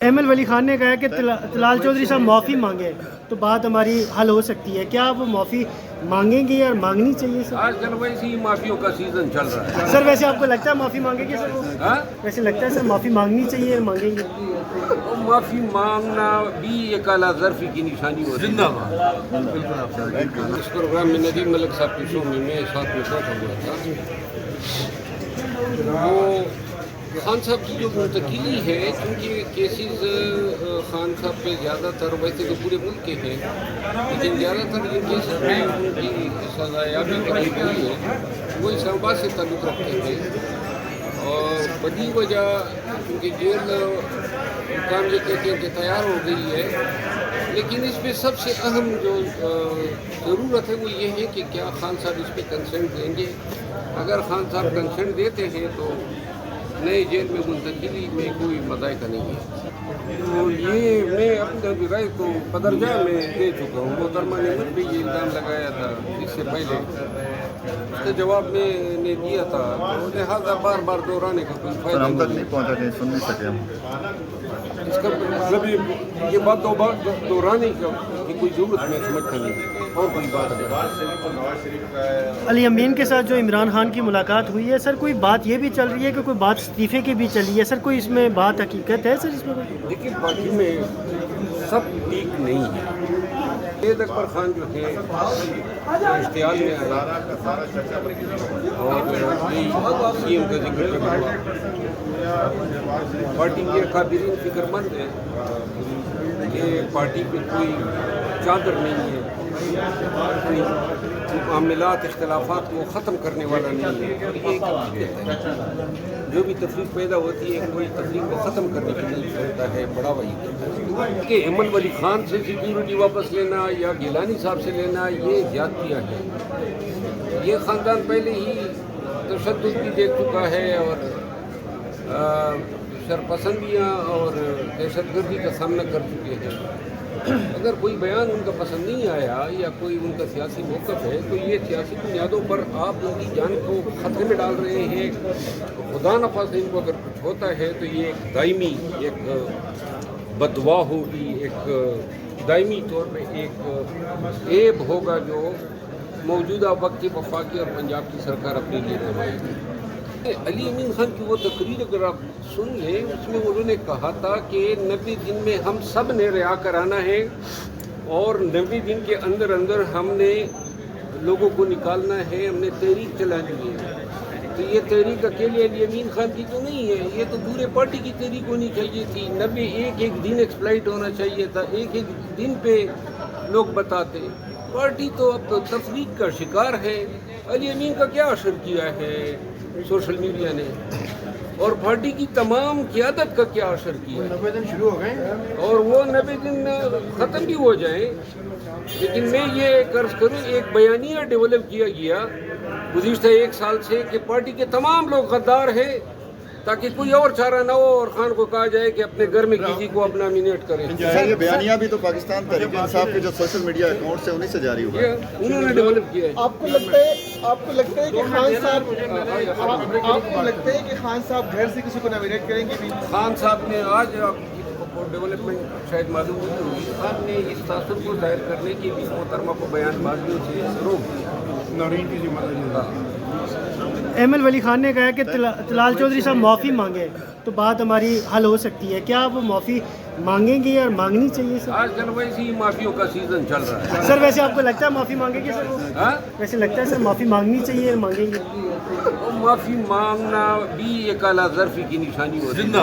احمد ولی خان نے کہا کہ طلال چودھری صاحب معافی مانگے تو بات ہماری حل ہو سکتی ہے، کیا وہ معافی مانگیں گے اور مانگنی چاہیے سر؟ آج کل ویسے ہی معافیوں کا سیزن چل رہا ہے سر ویسے آپ کو لگتا ہے معافی مانگیں گے سر وہ؟ ویسے لگتا ہے سر معافی مانگنی چاہیے اور مانگیں گے؟ اور معافی مانگنا بھی ایک اعلیٰ ظرفی کی نشانی ہوتی ہے۔ اس پروگرام میں ندیم ملک صاحب کے شو میں ساتھ میں بیٹھا ہوا تھا، وہ خان صاحب کی جو منتقلی ہے، کیونکہ کیسز خان صاحب پہ زیادہ تر ویسے تو پورے ملک کے ہیں، لیکن زیادہ تر جن کیسز میں ان کی سزایابی کرائی گئی ہے وہ اسلام آباد سے تعلق رکھتے تھے، اور بڑی وجہ کیونکہ جیل حکام یہ کہتے ہیں کہ تیار ہو گئی ہے، لیکن اس پہ سب سے اہم جو ضرورت ہے وہ یہ ہے کہ کیا خان صاحب اس پہ کنسنٹ دیں گے۔ اگر خان صاحب کنسنٹ دیتے ہیں تو نئے جیل میں منتقلی میں کوئی مذائقہ نہیں ہے۔ تو یہ میں اپنی رائے تو بدرجہ میں دے چکا ہوں، محترمہ نے مجھ پہ یہ الزام لگایا تھا اس سے پہلے، اس کے جواب میں نے دیا تھا، لہٰذا بار بار دہرانے کا کوئی فائدہ ہم تک نہیں پہنچا کہ سن نہیں سکے ہم اس کا مطلب یہ بات دہرانے کی کوئی ضرورت میں سمجھتا نہیں اور کوئی بات نہیں۔ علی امین کے ساتھ جو عمران خان کی ملاقات ہوئی ہے سر، کوئی بات یہ بھی چل رہی ہے کہ کوئی بات استعفے کی بھی چلی ہے سر، کوئی اس میں بات حقیقت ہے سر اس میں؟ لیکن پارٹی میں سب ٹھیک نہیں ہے۔ سید اکبر خان جو ہے اشتعال میں آیا اور سی ایم کا ذکر جب ہوا، پارٹی کے اکابرین فکر مند ہیں کہ پارٹی پہ کوئی چادر نہیں ہے، کوئی معاملات اختلافات کو ختم کرنے والا نہیں ہے، اور یہ ایک حقیقت ہے۔ جو بھی تفریق پیدا ہوتی ہے کوئی تفریق کو ختم کرنے کے لیے ہوتا ہے، بڑا وہی ہوتا ہے کہ احمد ولی خان سے سیکیورٹی واپس لینا یا گیلانی صاحب سے لینا یہ زیادتیاں ہیں۔ یہ خاندان پہلے ہی تشدد بھی دیکھ چکا ہے اور شرپسندیاں اور دہشت گردی کا سامنا کر چکے ہیں۔ اگر کوئی بیان ان کا پسند نہیں آیا یا کوئی ان کا سیاسی موقف ہے تو یہ سیاسی بنیادوں پر آپ ان کی جان کو خطرے میں ڈال رہے ہیں۔ خدا نخواستہ ان کو اگر کچھ ہوتا ہے تو یہ ایک دائمی ایک بدوا ہوگی، ایک دائمی طور پہ ایک عیب ہوگا جو موجودہ وقت کی وفاقی اور پنجاب کی سرکار اپنے لیے نمائے گی۔ علی امین خان کی وہ تقریر اگر آپ سن لیں، اس میں انہوں نے کہا تھا کہ 90 دن میں ہم سب نے رہا کرانا ہے اور 90 دن کے اندر اندر ہم نے لوگوں کو نکالنا ہے، ہم نے تحریک چلانی ہے۔ تو یہ تحریک اکیلے علی امین خان کی تو نہیں ہے، یہ تو پورے پارٹی کی تحریک ہونی چاہیے تھی۔ 90 ایک دن ایکسپلائٹ ہونا چاہیے تھا، ایک دن پہ لوگ بتاتے۔ پارٹی تو اب تفریق کا شکار ہے۔ علی امین کا کیا اثر کیا ہے سوشل میڈیا نے، اور پارٹی کی تمام قیادت کا کیا اثر کیا ہے؟ 90 دن شروع ہو گئے اور وہ 90 دن ختم بھی ہو جائیں، لیکن میں یہ عرض کروں ایک بیانیہ ڈیولپ کیا گیا گزشتہ 1 سال سے کہ پارٹی کے تمام لوگ غدار ہیں، تاکہ کوئی اور چارہ نہ ہو اور خان کو کہا جائے کہ اپنے گھر میں کسی کو اپنا نامینیٹ کریں۔ یہ بیانیہ بھی تو پاکستان تحریک انصاف کے جو سوشل میڈیا اکاؤنٹ سے انہیں سے جاری ہوا ہے۔ یہ انہوں نے ڈیولپ کیا ہے۔ آپ کو لگتا ہے کہ خان صاحب گھر سے کسی کو نامینیٹ کریں گے بھی؟ خان صاحب نے آج ڈیولپمنٹ شاید معلوم نہیں ہوئی، خان نے اس تاثر کو ظاہر کرنے کی بھی محترمہ کو بیان بازیوں سے روک دیا۔ احمد ولی خان نے کہا کہ طلال چودھری صاحب معافی مانگے تو بات ہماری حل ہو سکتی ہے، کیا وہ معافی مانگیں گے اور مانگنی چاہیے سر؟ آج کل ویسے ہی معافیوں کا سیزن چل رہا ہے۔ سر ویسے آپ کو لگتا ہے معافی مانگیں گے سر وہ؟ ویسے لگتا ہے سر معافی مانگنی چاہیے اور مانگیں گے؟ اور معافی مانگنا بھی ایک اعلیٰ ظرفی کی نشانی ہوتی ہے۔